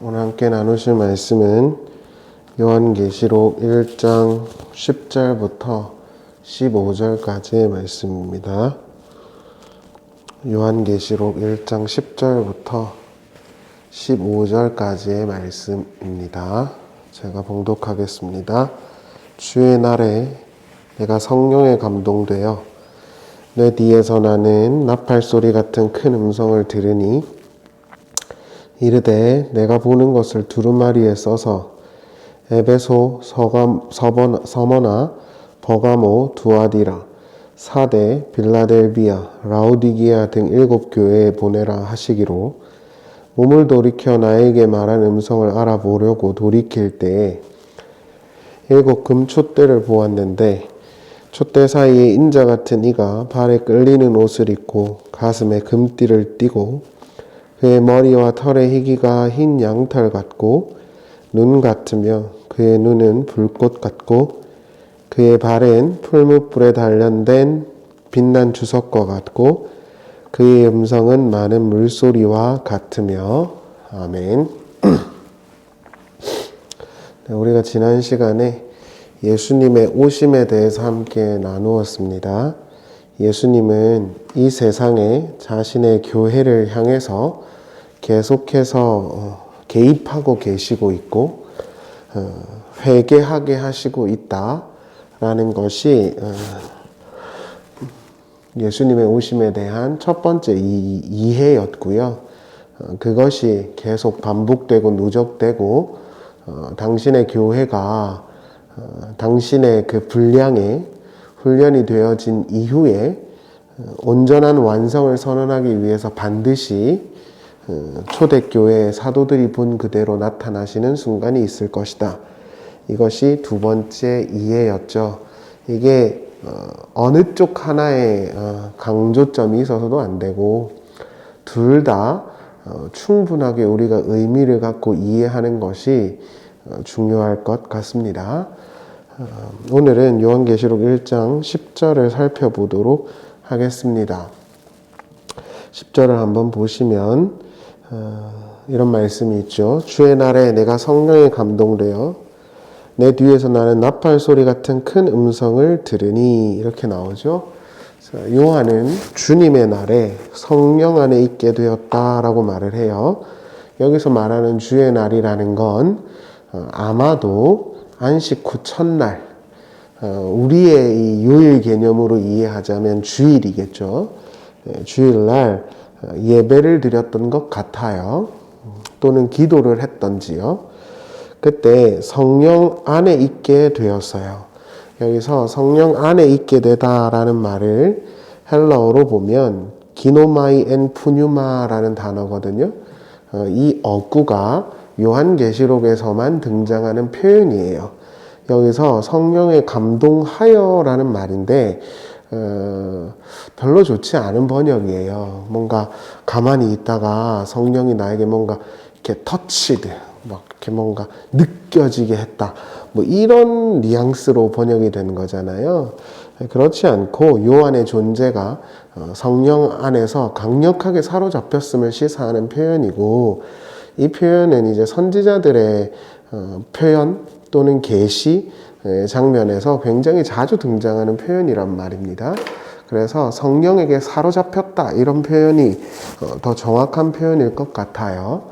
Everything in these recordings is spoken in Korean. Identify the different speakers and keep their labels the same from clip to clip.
Speaker 1: 오늘 함께 나누실 말씀은 요한계시록 1장 10절부터 15절까지의 말씀입니다. 요한계시록 1장 10절부터 15절까지의 말씀입니다. 제가 봉독하겠습니다. 주의 날에 내가 성령에 감동되어 내 뒤에서 나는 나팔소리 같은 큰 음성을 들으니 이르되 내가 보는 것을 두루마리에 써서 에베소, 서머나, 버가모, 두아디라, 사대, 빌라델비아, 라오디기아 등 7교회에 보내라 하시기로 몸을 돌이켜 나에게 말한 음성을 알아보려고 돌이킬 때에 7 금촛대를 보았는데 촛대 사이에 인자 같은 이가 발에 끌리는 옷을 입고 가슴에 금띠를 띠고 그의 머리와 털의 희기가 흰 양털 같고 눈 같으며 그의 눈은 불꽃 같고 그의 발엔 풀무불에 단련된 빛난 주석과 같고 그의 음성은 많은 물소리와 같으며 아멘. 우리가 지난 시간에 예수님의 오심에 대해서 함께 나누었습니다. 예수님은 이 세상에 자신의 교회를 향해서 계속해서 개입하고 계시고 있고 회개하게 하시고 있다라는 것이 예수님의 오심에 대한 첫 번째 이해였고요. 그것이 계속 반복되고 누적되고 당신의 교회가 당신의 그 분량에 훈련이 되어진 이후에 온전한 완성을 선언하기 위해서 반드시 초대교회 사도들이 본 그대로 나타나시는 순간이 있을 것이다. 이것이 두 번째 이해였죠. 이게 어느 쪽 하나에 강조점이 있어서도 안 되고 둘 다 충분하게 우리가 의미를 갖고 이해하는 것이 중요할 것 같습니다. 오늘은 요한계시록 1장 10절을 살펴보도록 하겠습니다. 10절을 한번 보시면 이런 말씀이 있죠. 주의 날에 내가 성령에 감동되어 내 뒤에서 나는 나팔 소리 같은 큰 음성을 들으니 이렇게 나오죠. 요한은 주님의 날에 성령 안에 있게 되었다라고 말을 해요. 여기서 말하는 주의 날이라는 건 아마도 안식 후 첫날, 우리의 이 요일 개념으로 이해하자면 주일이겠죠. 주일날 예배를 드렸던 것 같아요. 또는 기도를 했던지요. 그때 성령 안에 있게 되었어요. 여기서 성령 안에 있게 되다라는 말을 헬라어로 보면 기노마이 엔 푸뉴마라는 단어거든요. 이 어구가 요한계시록에서만 등장하는 표현이에요. 여기서 성령에 감동하여라는 말인데 별로 좋지 않은 번역이에요. 뭔가 가만히 있다가 성령이 나에게 뭔가 이렇게 터치드, 막 이렇게 뭔가 느껴지게 했다. 뭐 이런 뉘앙스로 번역이 되는 거잖아요. 그렇지 않고 요한의 존재가 성령 안에서 강력하게 사로잡혔음을 시사하는 표현이고 이 표현은 이제 선지자들의 표현 또는 계시 장면에서 굉장히 자주 등장하는 표현이란 말입니다. 그래서 성령에게 사로잡혔다 이런 표현이 더 정확한 표현일 것 같아요.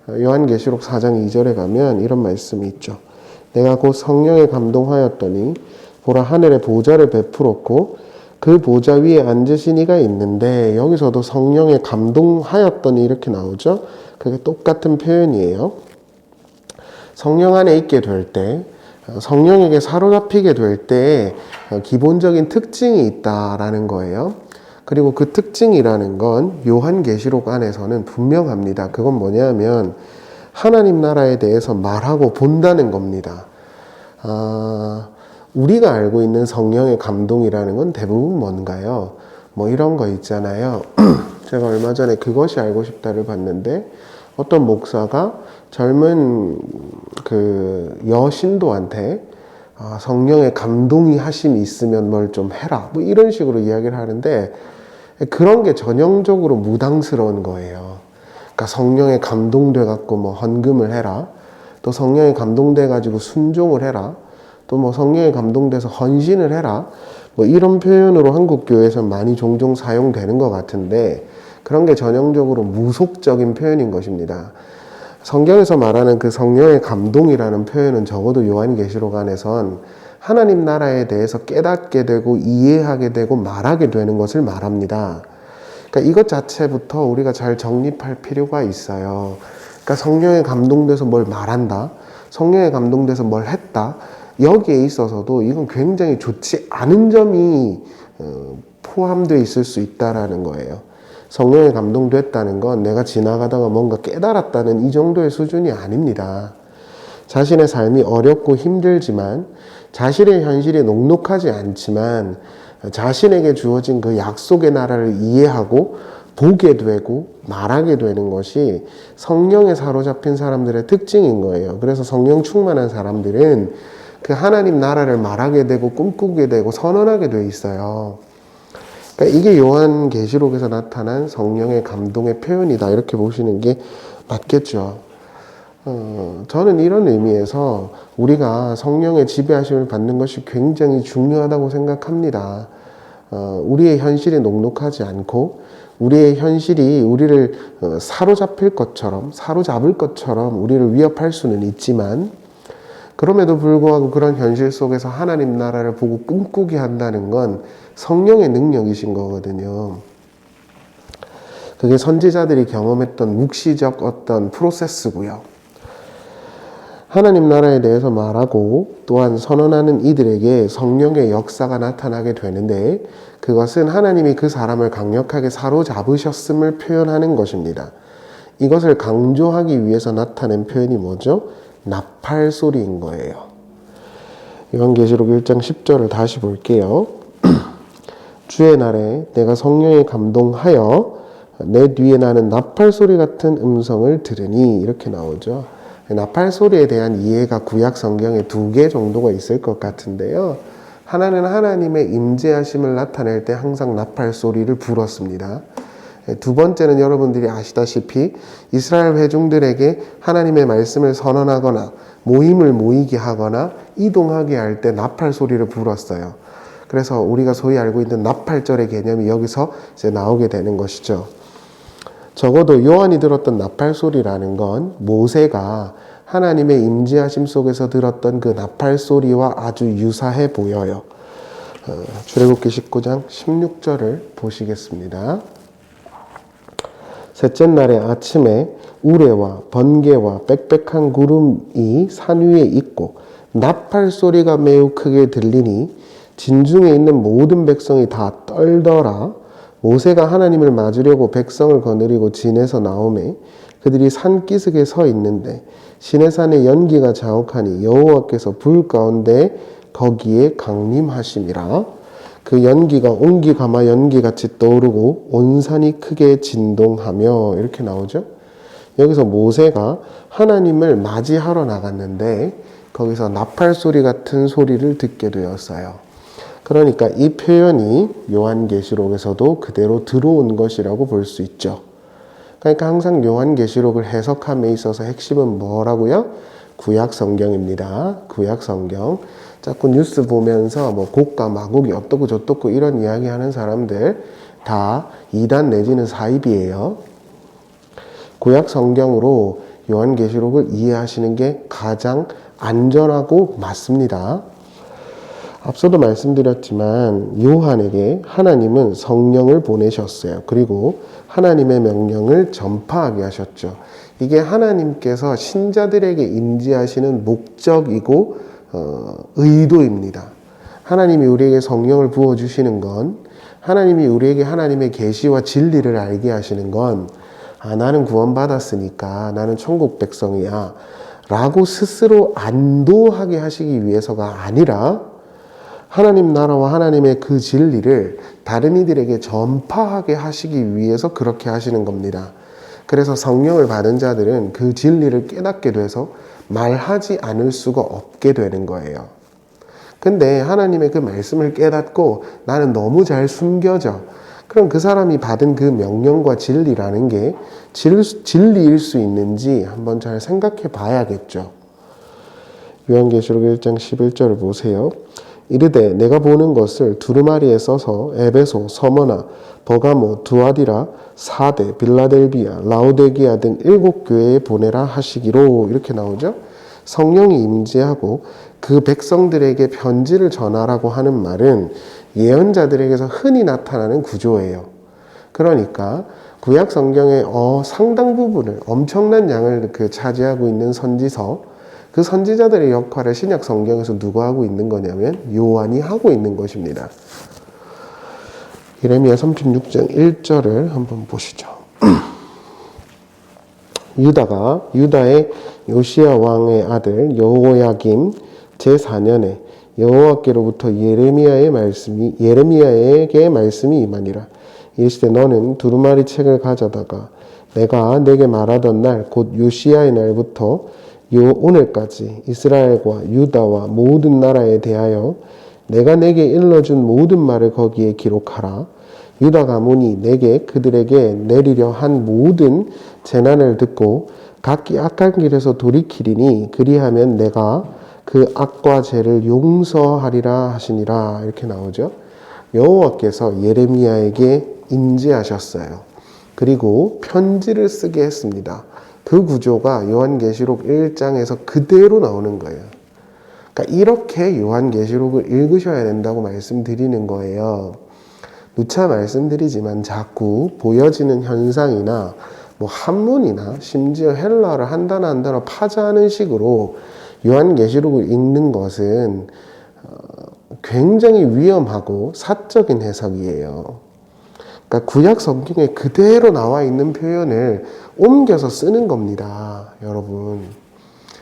Speaker 1: 요한계시록 4장 2절에 가면 이런 말씀이 있죠. 내가 곧 성령에 감동하였더니 보라 하늘에 보좌를 베풀었고 그 보좌 위에 앉으신 이가 있는데 여기서도 성령에 감동하였더니 이렇게 나오죠. 그게 똑같은 표현이에요. 성령 안에 있게 될 때 성령에게 사로잡히게 될 때 기본적인 특징이 있다라는 거예요. 그리고 그 특징이라는 건 요한계시록 안에서는 분명합니다. 그건 뭐냐면 하나님 나라에 대해서 말하고 본다는 겁니다. 우리가 알고 있는 성령의 감동이라는 건 대부분 뭔가요? 뭐 이런 거 있잖아요. 제가 얼마 전에 그것이 알고 싶다를 봤는데 어떤 목사가 젊은 그 여신도한테 성령의 감동이 하심이 있으면 뭘 좀 해라 뭐 이런 식으로 이야기를 하는데 그런 게 전형적으로 무당스러운 거예요. 그러니까 성령에 감동돼 갖고 뭐 헌금을 해라. 또 성령에 감동돼 가지고 순종을 해라. 또 뭐 성령에 감동돼서 헌신을 해라. 뭐 이런 표현으로 한국 교회에서 많이 종종 사용되는 것 같은데 그런 게 전형적으로 무속적인 표현인 것입니다. 성경에서 말하는 그 성령의 감동이라는 표현은 적어도 요한계시록 안에선 하나님 나라에 대해서 깨닫게 되고 이해하게 되고 말하게 되는 것을 말합니다. 그러니까 이것 자체부터 우리가 잘 정립할 필요가 있어요. 그러니까 성령에 감동돼서 뭘 말한다, 성령에 감동돼서 뭘 했다, 여기에 있어서도 이건 굉장히 좋지 않은 점이 포함되어 있을 수 있다라는 거예요. 성령에 감동됐다는 건 내가 지나가다가 뭔가 깨달았다는 이 정도의 수준이 아닙니다. 자신의 삶이 어렵고 힘들지만, 자신의 현실이 녹록하지 않지만 자신에게 주어진 그 약속의 나라를 이해하고 보게 되고 말하게 되는 것이 성령에 사로잡힌 사람들의 특징인 거예요. 그래서 성령 충만한 사람들은 그 하나님 나라를 말하게 되고 꿈꾸게 되고 선언하게 돼 있어요. 그러니까 이게 요한계시록에서 나타난 성령의 감동의 표현이다, 이렇게 보시는 게 맞겠죠. 저는 이런 의미에서 우리가 성령의 지배하심을 받는 것이 굉장히 중요하다고 생각합니다. 우리의 현실이 녹록하지 않고 우리의 현실이 우리를 사로잡을 것처럼 우리를 위협할 수는 있지만, 그럼에도 불구하고 그런 현실 속에서 하나님 나라를 보고 꿈꾸게 한다는 건 성령의 능력이신 거거든요. 그게 선지자들이 경험했던 묵시적 어떤 프로세스고요. 하나님 나라에 대해서 말하고 또한 선언하는 이들에게 성령의 역사가 나타나게 되는데, 그것은 하나님이 그 사람을 강력하게 사로잡으셨음을 표현하는 것입니다. 이것을 강조하기 위해서 나타낸 표현이 뭐죠? 나팔 소리인 거예요. 요한계시록 1장 10절을 다시 볼게요. 주의 날에 내가 성령에 감동하여 내 뒤에 나는 나팔 소리 같은 음성을 들으니, 이렇게 나오죠. 나팔 소리에 대한 이해가 구약 성경에 2개 정도가 있을 것 같은데요. 하나는 하나님의 임재하심을 나타낼 때 항상 나팔 소리를 불었습니다. 두 번째는 여러분들이 아시다시피 이스라엘 회중들에게 하나님의 말씀을 선언하거나 모임을 모이게 하거나 이동하게 할 때 나팔 소리를 불었어요. 그래서 우리가 소위 알고 있는 나팔절의 개념이 여기서 이제 나오게 되는 것이죠. 적어도 요한이 들었던 나팔 소리라는 건 모세가 하나님의 임재하심 속에서 들었던 그 나팔 소리와 아주 유사해 보여요. 출애굽기 19장 16절을 보시겠습니다. 셋째 날의 아침에 우레와 번개와 빽빽한 구름이 산 위에 있고 나팔 소리가 매우 크게 들리니 진중에 있는 모든 백성이 다 떨더라. 모세가 하나님을 맞으려고 백성을 거느리고 진에서 나오매 그들이 산기슭에 서 있는데 시내산에 연기가 자욱하니 여호와께서 불 가운데 거기에 강림하심이라. 그 연기가 옹기가마 연기같이 떠오르고 온 산이 크게 진동하며, 이렇게 나오죠. 여기서 모세가 하나님을 맞이하러 나갔는데 거기서 나팔 소리 같은 소리를 듣게 되었어요. 그러니까 이 표현이 요한계시록에서도 그대로 들어온 것이라고 볼 수 있죠. 그러니까 항상 요한계시록을 해석함에 있어서 핵심은 뭐라고요? 구약 성경입니다. 구약 성경. 자꾸 뉴스 보면서 뭐 곡과 마곡이 어떻고 저떻고 이런 이야기 하는 사람들 다 이단 내지는 사입이에요. 구약 성경으로 요한계시록을 이해하시는 게 가장 안전하고 맞습니다. 앞서도 말씀드렸지만 요한에게 하나님은 성령을 보내셨어요. 그리고 하나님의 명령을 전파하게 하셨죠. 이게 하나님께서 신자들에게 임재하시는 목적이고 의도입니다. 하나님이 우리에게 성령을 부어주시는 건, 하나님이 우리에게 하나님의 계시와 진리를 알게 하시는 건, 나는 구원받았으니까 나는 천국 백성이야 라고 스스로 안도하게 하시기 위해서가 아니라 하나님 나라와 하나님의 그 진리를 다른 이들에게 전파하게 하시기 위해서 그렇게 하시는 겁니다. 그래서 성령을 받은 자들은 그 진리를 깨닫게 돼서 말하지 않을 수가 없게 되는 거예요. 근데 하나님의 그 말씀을 깨닫고 나는 너무 잘 숨겨져. 그럼 그 사람이 받은 그 명령과 진리라는 게 진리일 수 있는지 한번 잘 생각해 봐야겠죠. 요한계시록 1장 11절을 보세요. 이르되 내가 보는 것을 두루마리에 써서 에베소, 서머나, 버가모, 두아디라, 사데, 빌라델비아, 라오데기아 등 7교회에 보내라 하시기로 이렇게 나오죠. 성령이 임재하고 그 백성들에게 편지를 전하라고 하는 말은 예언자들에게서 흔히 나타나는 구조예요. 그러니까 구약 성경의 상당 부분을 엄청난 양을 차지하고 있는 선지서, 그 선지자들의 역할을 신약 성경에서 누가 하고 있는 거냐면 요한이 하고 있는 것입니다. 예레미야 36장 1절을 한번 보시죠. 유다의 요시야 왕의 아들 여호야김 제4년에 여호와께로부터 예레미야에게 말씀이 임하니라. 이르시되 너는 두루마리 책을 가져다가 내가 내게 말하던 날 곧 요시야의 날부터 오늘까지 이스라엘과 유다와 모든 나라에 대하여 내가 내게 일러준 모든 말을 거기에 기록하라. 유다 가문이 내게 그들에게 내리려 한 모든 재난을 듣고 각기 악한 길에서 돌이키리니 그리하면 내가 그 악과 죄를 용서하리라 하시니라. 이렇게 나오죠. 여호와께서 예레미야에게 임재하셨어요. 그리고 편지를 쓰게 했습니다. 그 구조가 요한계시록 1장에서 그대로 나오는 거예요. 그러니까 이렇게 요한계시록을 읽으셔야 된다고 말씀드리는 거예요. 누차 말씀드리지만 자꾸 보여지는 현상이나 한문이나 심지어 헬라어를 한 단어 한 단어 파자하는 식으로 요한계시록을 읽는 것은 굉장히 위험하고 사적인 해석이에요. 그러니까 구약 성경에 그대로 나와 있는 표현을 옮겨서 쓰는 겁니다, 여러분.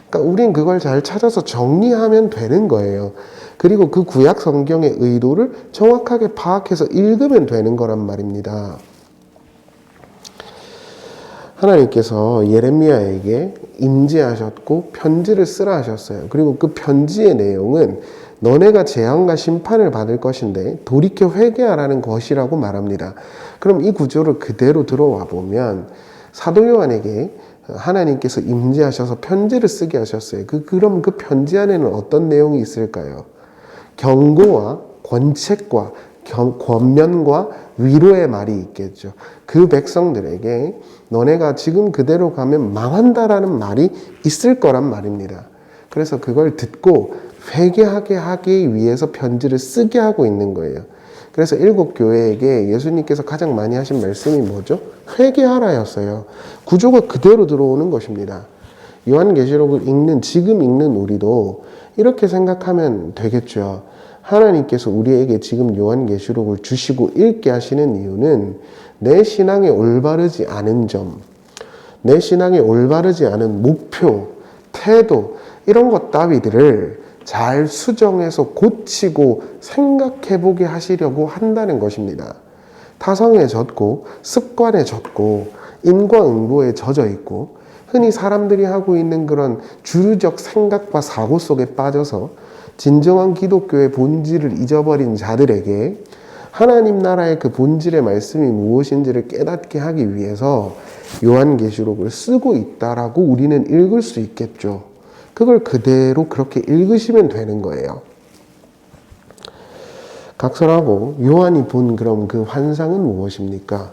Speaker 1: 그러니까 우린 그걸 잘 찾아서 정리하면 되는 거예요. 그리고 그 구약 성경의 의도를 정확하게 파악해서 읽으면 되는 거란 말입니다. 하나님께서 예레미야에게 임재하셨고 편지를 쓰라 하셨어요. 그리고 그 편지의 내용은 너네가 재앙과 심판을 받을 것인데 돌이켜 회개하라는 것이라고 말합니다. 그럼 이 구조를 그대로 들어와 보면 사도 요한에게 하나님께서 임재하셔서 편지를 쓰게 하셨어요. 그럼 그 편지 안에는 어떤 내용이 있을까요? 경고와 권책과 권면과 위로의 말이 있겠죠. 그 백성들에게 너네가 지금 그대로 가면 망한다라는 말이 있을 거란 말입니다. 그래서 그걸 듣고 회개하게 하기 위해서 편지를 쓰게 하고 있는 거예요. 그래서 7교회에게 예수님께서 가장 많이 하신 말씀이 뭐죠? 회개하라였어요. 구조가 그대로 들어오는 것입니다. 요한계시록을 지금 읽는 우리도 이렇게 생각하면 되겠죠. 하나님께서 우리에게 지금 요한계시록을 주시고 읽게 하시는 이유는 내 신앙에 올바르지 않은 점, 내 신앙에 올바르지 않은 목표, 태도, 이런 것 따위들을 잘 수정해서 고치고 생각해보게 하시려고 한다는 것입니다. 타성에 젖고 습관에 젖고 인과응보에 젖어 있고 흔히 사람들이 하고 있는 그런 주류적 생각과 사고 속에 빠져서 진정한 기독교의 본질을 잊어버린 자들에게 하나님 나라의 그 본질의 말씀이 무엇인지를 깨닫게 하기 위해서 요한계시록을 쓰고 있다라고 우리는 읽을 수 있겠죠. 그걸 그대로 그렇게 읽으시면 되는 거예요. 각설하고 요한이 본 그럼 그 환상은 무엇입니까?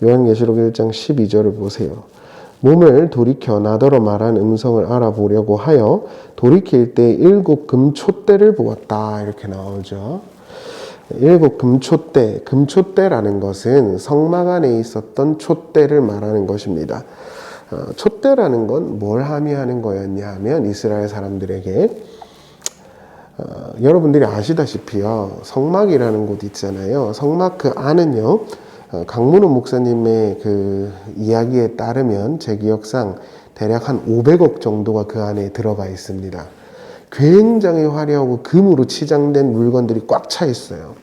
Speaker 1: 요한계시록 1장 12절을 보세요. 몸을 돌이켜 나더러 말한 음성을 알아보려고 하여 돌이킬 때 7 금촛대를 보았다. 이렇게 나오죠. 7 금촛대, 금촛대라는 것은 성막 안에 있었던 촛대를 말하는 것입니다. 촛대라는 건 뭘 함의하는 거였냐 하면 이스라엘 사람들에게 여러분들이 아시다시피요, 성막이라는 곳 있잖아요. 성막 그 안은요, 강문호 목사님의 그 이야기에 따르면 제 기억상 대략 한 500억 정도가 그 안에 들어가 있습니다. 굉장히 화려하고 금으로 치장된 물건들이 꽉 차 있어요.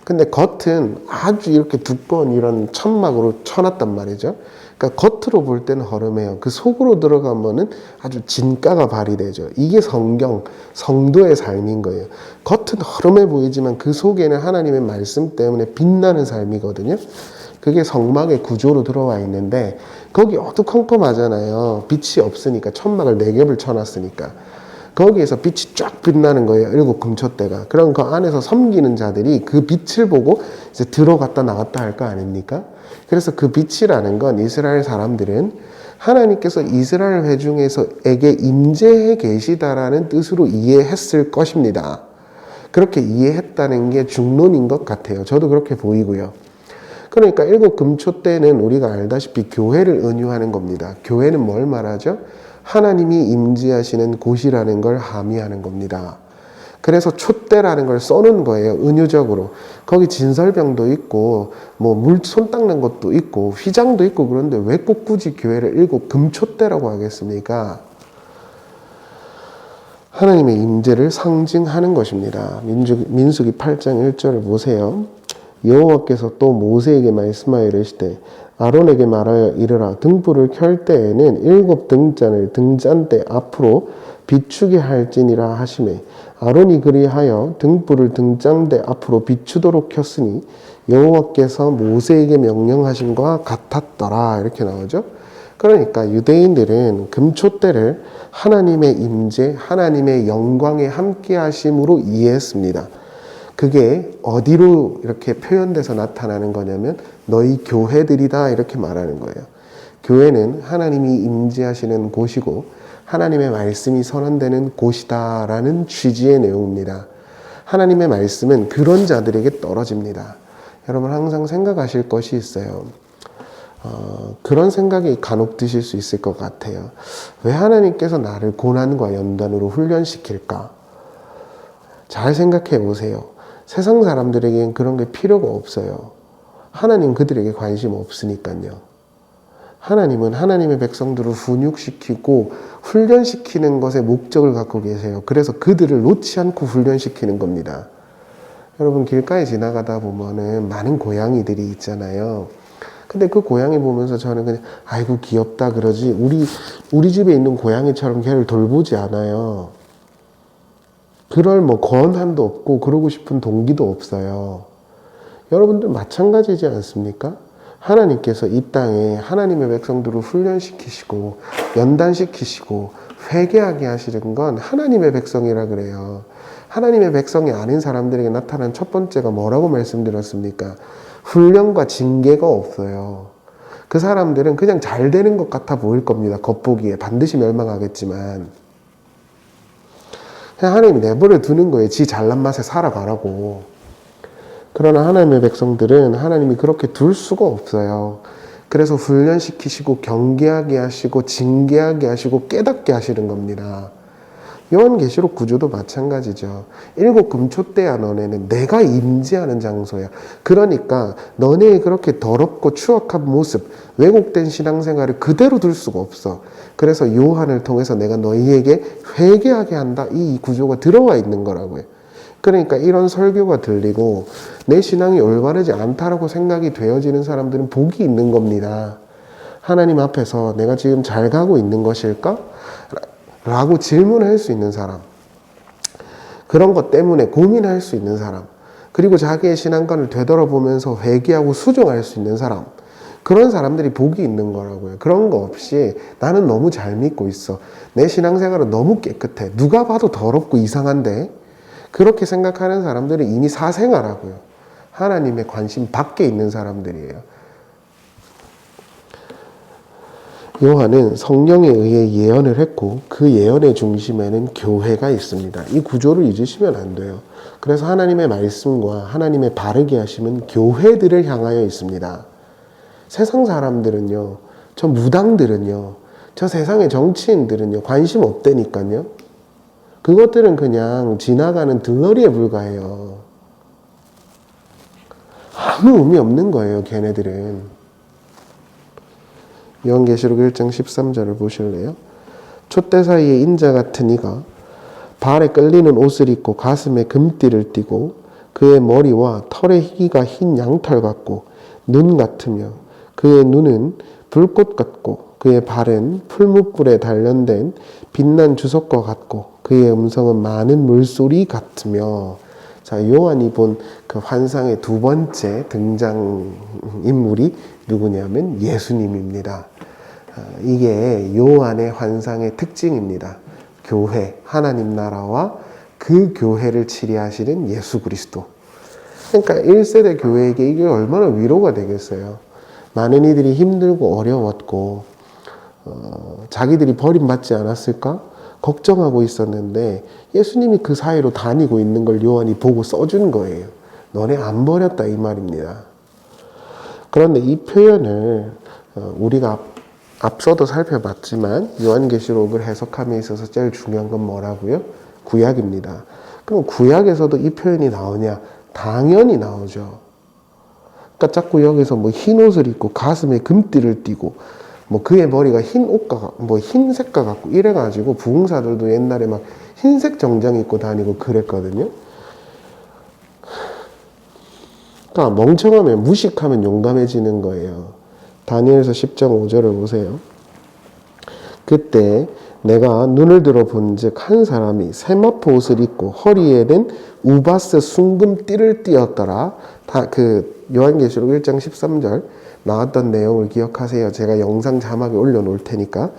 Speaker 1: 근데 겉은 아주 이렇게 두꺼운 이런 천막으로 쳐놨단 말이죠. 그러니까 겉으로 볼 때는 허름해요. 그 속으로 들어가면은 아주 진가가 발휘되죠. 이게 성도의 삶인 거예요. 겉은 허름해 보이지만 그 속에는 하나님의 말씀 때문에 빛나는 삶이거든요. 그게 성막의 구조로 들어와 있는데 거기 어두컴컴하잖아요. 빛이 없으니까 천막을 4겹을 쳐놨으니까 거기에서 빛이 쫙 빛나는 거예요. 7 금초대가. 그럼 그 안에서 섬기는 자들이 그 빛을 보고 이제 들어갔다 나갔다 할 거 아닙니까? 그래서 그 빛이라는 건 이스라엘 사람들은 하나님께서 이스라엘 회중에서에게 임재해 계시다라는 뜻으로 이해했을 것입니다. 그렇게 이해했다는 게 중론인 것 같아요. 저도 그렇게 보이고요. 그러니까 7 금초대는 우리가 알다시피 교회를 은유하는 겁니다. 교회는 뭘 말하죠? 하나님이 임재하시는 곳이라는 걸 함의하는 겁니다. 그래서 촛대라는 걸 써놓은 거예요. 은유적으로. 거기 진설병도 있고 뭐 물 손 닦는 것도 있고 휘장도 있고 그런데 왜 꼭 굳이 교회를 7 금촛대라고 하겠습니까? 하나님의 임재를 상징하는 것입니다. 민수기 8장 1절을 보세요. 여호와께서 또 모세에게 말씀하여 이르시되 아론에게 말하여 이르라 등불을 켤 때에는 7 등잔을 등잔대 앞으로 비추게 할지니라 하시매 아론이 그리하여 등불을 등잔대 앞으로 비추도록 켰으니 여호와께서 모세에게 명령하신 것과 같았더라. 이렇게 나오죠. 그러니까 유대인들은 금촛대를 하나님의 임재, 하나님의 영광에 함께 하심으로 이해했습니다. 그게 어디로 이렇게 표현돼서 나타나는 거냐면 너희 교회들이다 이렇게 말하는 거예요. 교회는 하나님이 임재하시는 곳이고 하나님의 말씀이 선언되는 곳이다 라는 취지의 내용입니다. 하나님의 말씀은 그런 자들에게 떨어집니다. 여러분 항상 생각하실 것이 있어요. 그런 생각이 간혹 드실 수 있을 것 같아요. 왜 하나님께서 나를 고난과 연단으로 훈련시킬까? 잘 생각해 보세요. 세상 사람들에게는 그런 게 필요가 없어요. 하나님 그들에게 관심 없으니까요. 하나님은 하나님의 백성들을 훈육시키고 훈련시키는 것에 목적을 갖고 계세요. 그래서 그들을 놓지 않고 훈련시키는 겁니다. 여러분 길가에 지나가다 보면은 많은 고양이들이 있잖아요. 근데 그 고양이 보면서 저는 그냥 아이고 귀엽다 그러지 우리 집에 있는 고양이처럼 걔를 돌보지 않아요. 그럴 뭐 권한도 없고 그러고 싶은 동기도 없어요. 여러분들 마찬가지지 않습니까? 하나님께서 이 땅에 하나님의 백성들을 훈련시키시고 연단시키시고 회개하게 하시는 건 하나님의 백성이라 그래요. 하나님의 백성이 아닌 사람들에게 나타난 첫 번째가 뭐라고 말씀드렸습니까? 훈련과 징계가 없어요. 그 사람들은 그냥 잘 되는 것 같아 보일 겁니다. 겉보기에 반드시 멸망하겠지만 그냥 하나님이 내버려 두는 거예요. 지 잘난 맛에 살아가라고. 그러나 하나님의 백성들은 하나님이 그렇게 둘 수가 없어요. 그래서 훈련시키시고 경계하게 하시고 징계하게 하시고 깨닫게 하시는 겁니다. 요한계시록 구조도 마찬가지죠. 7 금초대야 너네는 내가 임재하는 장소야. 그러니까 너네의 그렇게 더럽고 추악한 모습, 왜곡된 신앙생활을 그대로 둘 수가 없어. 그래서 요한을 통해서 내가 너희에게 회개하게 한다. 이 구조가 들어와 있는 거라고요. 그러니까 이런 설교가 들리고 내 신앙이 올바르지 않다라고 생각이 되어지는 사람들은 복이 있는 겁니다. 하나님 앞에서 내가 지금 잘 가고 있는 것일까? 라고 질문할 수 있는 사람, 그런 것 때문에 고민할 수 있는 사람, 그리고 자기의 신앙관을 되돌아보면서 회개하고 수정할 수 있는 사람, 그런 사람들이 복이 있는 거라고요. 그런 거 없이 나는 너무 잘 믿고 있어, 내 신앙생활은 너무 깨끗해, 누가 봐도 더럽고 이상한데, 그렇게 생각하는 사람들은 이미 사생아라고요. 하나님의 관심 밖에 있는 사람들이에요. 요한은 성령에 의해 예언을 했고 그 예언의 중심에는 교회가 있습니다. 이 구조를 잊으시면 안 돼요. 그래서 하나님의 말씀과 하나님의 바르게 하심은 교회들을 향하여 있습니다. 세상 사람들은요, 저 무당들은요, 저 세상의 정치인들은요 관심 없다니까요. 그것들은 그냥 지나가는 들러리에 불과해요. 아무 의미 없는 거예요, 걔네들은. 요한계시록 1장 13절을 보실래요? 촛대 사이에 인자 같은 이가 발에 끌리는 옷을 입고 가슴에 금띠를 띠고 그의 머리와 털의 희기가 흰 양털 같고 눈 같으며 그의 눈은 불꽃 같고 그의 발은 풀무불에 단련된 빛난 주석과 같고 그의 음성은 많은 물소리 같으며. 자, 요한이 본 그 환상의 두 번째 등장 인물이 누구냐면 예수님입니다. 이게 요한의 환상의 특징입니다. 교회, 하나님 나라와 그 교회를 치리하시는 예수 그리스도. 그러니까 1세대 교회에게 이게 얼마나 위로가 되겠어요. 많은 이들이 힘들고 어려웠고 자기들이 버림받지 않았을까 걱정하고 있었는데 예수님이 그 사이로 다니고 있는 걸 요한이 보고 써준 거예요. 너네 안 버렸다 이 말입니다. 그런데 이 표현을 우리가 앞서도 살펴봤지만 요한계시록을 해석함에 있어서 제일 중요한 건 뭐라고요? 구약입니다. 그럼 구약에서도 이 표현이 나오냐? 당연히 나오죠. 그러니까 자꾸 여기서 뭐 흰 옷을 입고 가슴에 금띠를 띠고 뭐 그의 머리가 흰 옷과 뭐 흰색과 같고 이래가지고 부흥사들도 옛날에 막 흰색 정장 입고 다니고 그랬거든요. 그러니까 멍청하면 무식하면 용감해지는 거예요. 다니엘서 10장 5절을 보세요. 그때 내가 눈을 들어 본즉 한 사람이 세마포 옷을 입고 허리에는 우바스 순금띠를 띠었더라. 다 그 요한계시록 1장 13절 나왔던 내용을 기억하세요. 제가 영상 자막에 올려놓을 테니까.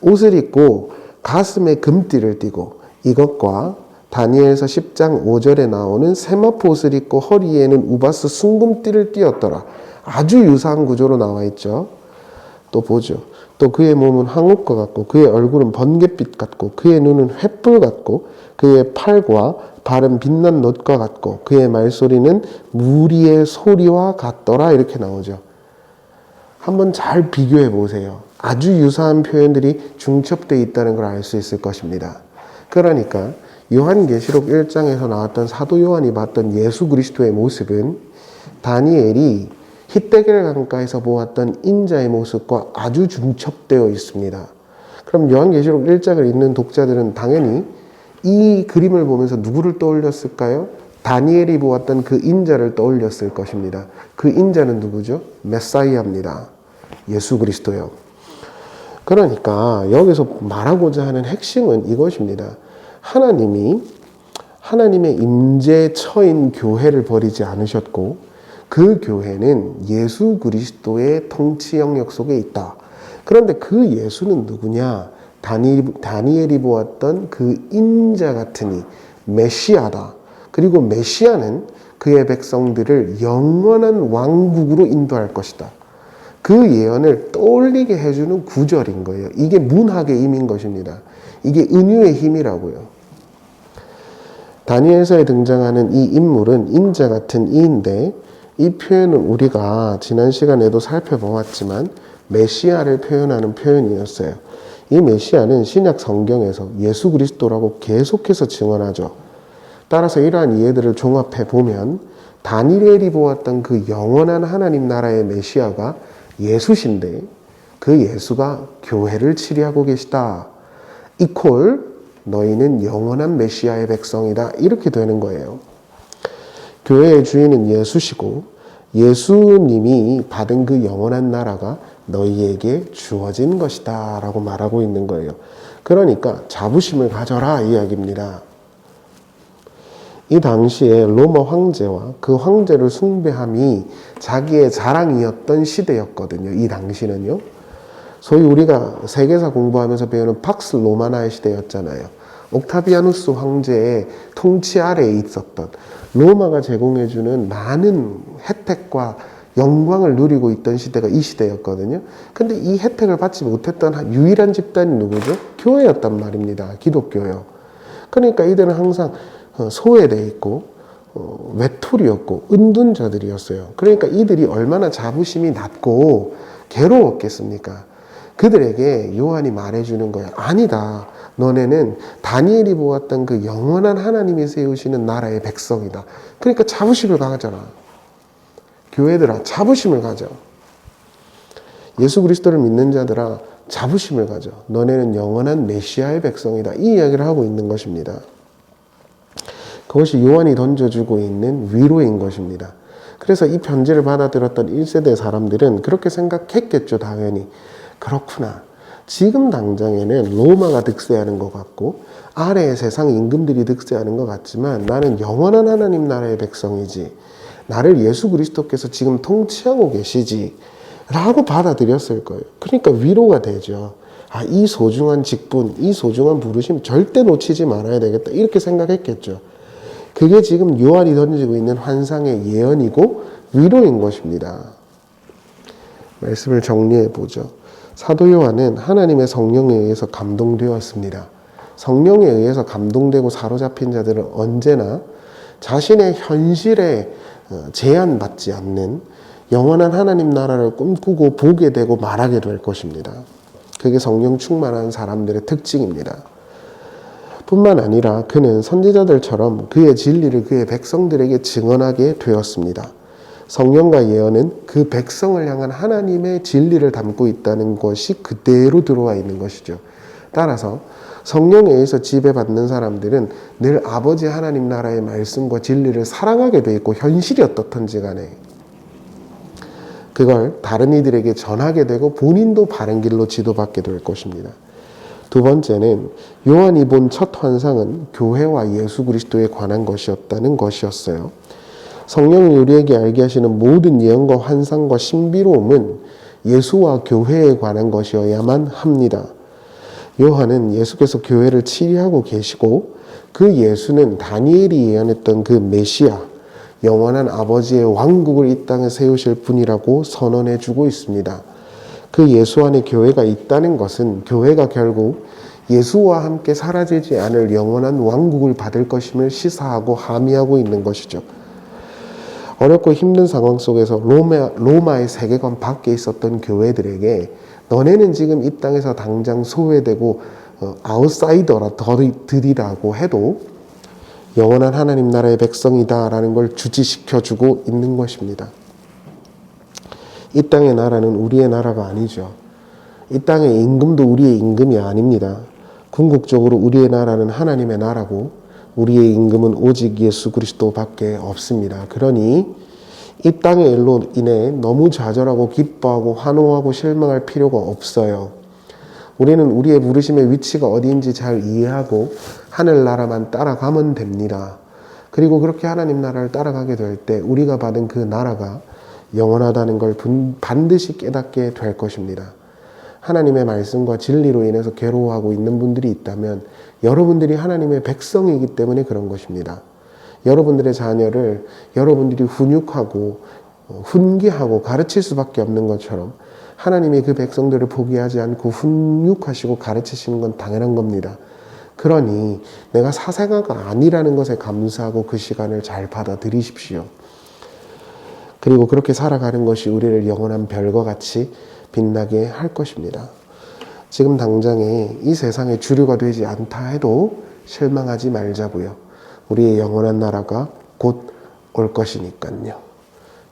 Speaker 1: 옷을 입고 가슴에 금띠를 띠고 이것과 다니엘서 10장 5절에 나오는 세마포 옷을 입고 허리에는 우바스 순금띠를 띠었더라. 아주 유사한 구조로 나와 있죠. 또 보죠. 또 그의 몸은 황옥과 같고 그의 얼굴은 번갯빛 같고 그의 눈은 횃불 같고 그의 팔과 발은 빛난 놋과 같고 그의 말소리는 무리의 소리와 같더라. 이렇게 나오죠. 한번 잘 비교해 보세요. 아주 유사한 표현들이 중첩되어 있다는 걸 알 수 있을 것입니다. 그러니까 요한계시록 1장에서 나왔던 사도 요한이 봤던 예수 그리스도의 모습은 다니엘이 히데겔 강가에서 보았던 인자의 모습과 아주 중첩되어 있습니다. 그럼 요한계시록 1장을 읽는 독자들은 당연히 이 그림을 보면서 누구를 떠올렸을까요? 다니엘이 보았던 그 인자를 떠올렸을 것입니다. 그 인자는 누구죠? 메사이아입니다. 예수 그리스도요. 그러니까 여기서 말하고자 하는 핵심은 이것입니다. 하나님이 하나님의 임재에 처인 교회를 버리지 않으셨고 그 교회는 예수 그리스도의 통치 영역 속에 있다. 그런데 그 예수는 누구냐? 다니엘이 보았던 그 인자 같으니 메시아다. 그리고 메시아는 그의 백성들을 영원한 왕국으로 인도할 것이다. 그 예언을 떠올리게 해주는 구절인 거예요. 이게 문학의 힘인 것입니다. 이게 은유의 힘이라고요. 다니엘서에 등장하는 이 인물은 인자 같은 이인데 이 표현은 우리가 지난 시간에도 살펴보았지만 메시아를 표현하는 표현이었어요. 이 메시아는 신약 성경에서 예수 그리스도라고 계속해서 증언하죠. 따라서 이러한 이해들을 종합해 보면 다니엘이 보았던 그 영원한 하나님 나라의 메시아가 예수신데 그 예수가 교회를 치리하고 계시다. 이퀄 너희는 영원한 메시아의 백성이다. 이렇게 되는 거예요. 교회의 주인은 예수시고 예수님이 받은 그 영원한 나라가 너희에게 주어진 것이다 라고 말하고 있는 거예요. 그러니까 자부심을 가져라 이야기입니다. 이 당시에 로마 황제와 그 황제를 숭배함이 자기의 자랑이었던 시대였거든요. 이 당시는요. 소위 우리가 세계사 공부하면서 배우는 팍스 로마나의 시대였잖아요. 옥타비아누스 황제의 통치 아래에 있었던 로마가 제공해주는 많은 혜택과 영광을 누리고 있던 시대가 이 시대였거든요. 근데 이 혜택을 받지 못했던 유일한 집단이 누구죠? 교회였단 말입니다. 기독교요. 그러니까 이들은 항상 소외되어 있고 외톨이였고 은둔자들이었어요. 그러니까 이들이 얼마나 자부심이 낮고 괴로웠겠습니까? 그들에게 요한이 말해주는 거야. 아니다. 너네는 다니엘이 보았던 그 영원한 하나님이 세우시는 나라의 백성이다. 그러니까 자부심을 가져라. 교회들아, 자부심을 가져. 예수 그리스도를 믿는 자들아, 자부심을 가져. 너네는 영원한 메시아의 백성이다. 이 이야기를 하고 있는 것입니다. 그것이 요한이 던져주고 있는 위로인 것입니다. 그래서 이 편지를 받아들였던 1세대 사람들은 그렇게 생각했겠죠. 당연히. 그렇구나. 지금 당장에는 로마가 득세하는 것 같고 아래의 세상 임금들이 득세하는 것 같지만 나는 영원한 하나님 나라의 백성이지. 나를 예수 그리스도께서 지금 통치하고 계시지. 라고 받아들였을 거예요. 그러니까 위로가 되죠. 아, 이 소중한 직분, 이 소중한 부르심 절대 놓치지 말아야 되겠다. 이렇게 생각했겠죠. 그게 지금 요한이 던지고 있는 환상의 예언이고 위로인 것입니다. 말씀을 정리해 보죠. 사도 요한은 하나님의 성령에 의해서 감동되었습니다. 성령에 의해서 감동되고 사로잡힌 자들은 언제나 자신의 현실에 제한받지 않는 영원한 하나님 나라를 꿈꾸고 보게 되고 말하게 될 것입니다. 그게 성령 충만한 사람들의 특징입니다. 뿐만 아니라 그는 선지자들처럼 그의 진리를 그의 백성들에게 증언하게 되었습니다. 성령과 예언은 그 백성을 향한 하나님의 진리를 담고 있다는 것이 그대로 들어와 있는 것이죠. 따라서 성령에 의해서 지배받는 사람들은 늘 아버지 하나님 나라의 말씀과 진리를 사랑하게 돼 있고 현실이 어떻든지 간에 그걸 다른 이들에게 전하게 되고 본인도 바른 길로 지도받게 될 것입니다. 두 번째는 요한이 본 첫 환상은 교회와 예수 그리스도에 관한 것이었다는 것이었어요. 성령이 우리에게 알게 하시는 모든 예언과 환상과 신비로움은 예수와 교회에 관한 것이어야만 합니다. 요한은 예수께서 교회를 치리하고 계시고 그 예수는 다니엘이 예언했던 그 메시아, 영원한 아버지의 왕국을 이 땅에 세우실 분이라고 선언해 주고 있습니다. 그 예수 안에 교회가 있다는 것은 교회가 결국 예수와 함께 사라지지 않을 영원한 왕국을 받을 것임을 시사하고 함의하고 있는 것이죠. 어렵고 힘든 상황 속에서 로마의 세계관 밖에 있었던 교회들에게 너네는 지금 이 땅에서 당장 소외되고 아웃사이더들이라고 해도 영원한 하나님 나라의 백성이다라는 걸 주지시켜주고 있는 것입니다. 이 땅의 나라는 우리의 나라가 아니죠. 이 땅의 임금도 우리의 임금이 아닙니다. 궁극적으로 우리의 나라는 하나님의 나라고 우리의 임금은 오직 예수 그리스도밖에 없습니다. 그러니 이 땅의 일로 인해 너무 좌절하고 기뻐하고 환호하고 실망할 필요가 없어요. 우리는 우리의 부르심의 위치가 어디인지 잘 이해하고 하늘나라만 따라가면 됩니다. 그리고 그렇게 하나님 나라를 따라가게 될 때 우리가 받은 그 나라가 영원하다는 걸 반드시 깨닫게 될 것입니다. 하나님의 말씀과 진리로 인해서 괴로워하고 있는 분들이 있다면 여러분들이 하나님의 백성이기 때문에 그런 것입니다. 여러분들의 자녀를 여러분들이 훈육하고 훈계하고 가르칠 수밖에 없는 것처럼 하나님이 그 백성들을 포기하지 않고 훈육하시고 가르치시는 건 당연한 겁니다. 그러니 내가 사생아가 아니라는 것에 감사하고 그 시간을 잘 받아들이십시오. 그리고 그렇게 살아가는 것이 우리를 영원한 별과 같이 빛나게 할 것입니다. 지금 당장에 이 세상의 주류가 되지 않다 해도 실망하지 말자고요. 우리의 영원한 나라가 곧 올 것이니까요.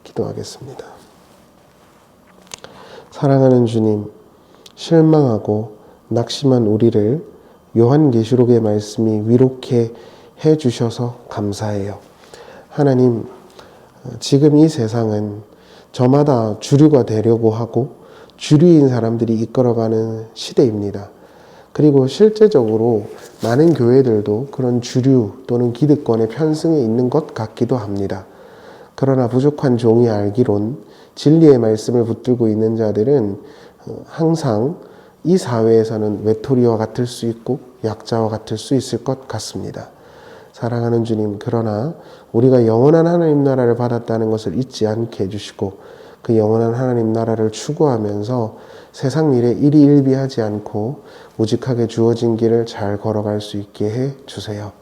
Speaker 1: 기도하겠습니다. 사랑하는 주님, 실망하고 낙심한 우리를 요한계시록의 말씀이 위로케 해주셔서 감사해요. 하나님, 지금 이 세상은 저마다 주류가 되려고 하고 주류인 사람들이 이끌어가는 시대입니다. 그리고 실제적으로 많은 교회들도 그런 주류 또는 기득권의 편승에 있는 것 같기도 합니다. 그러나 부족한 종이 알기론 진리의 말씀을 붙들고 있는 자들은 항상 이 사회에서는 외톨이와 같을 수 있고 약자와 같을 수 있을 것 같습니다. 사랑하는 주님, 그러나 우리가 영원한 하나님 나라를 받았다는 것을 잊지 않게 해주시고 그 영원한 하나님 나라를 추구하면서 세상 일에 일희일비하지 않고 우직하게 주어진 길을 잘 걸어갈 수 있게 해 주세요.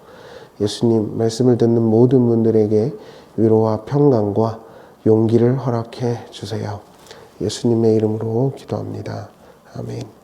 Speaker 1: 예수님, 말씀을 듣는 모든 분들에게 위로와 평강과 용기를 허락해 주세요. 예수님의 이름으로 기도합니다. 아멘.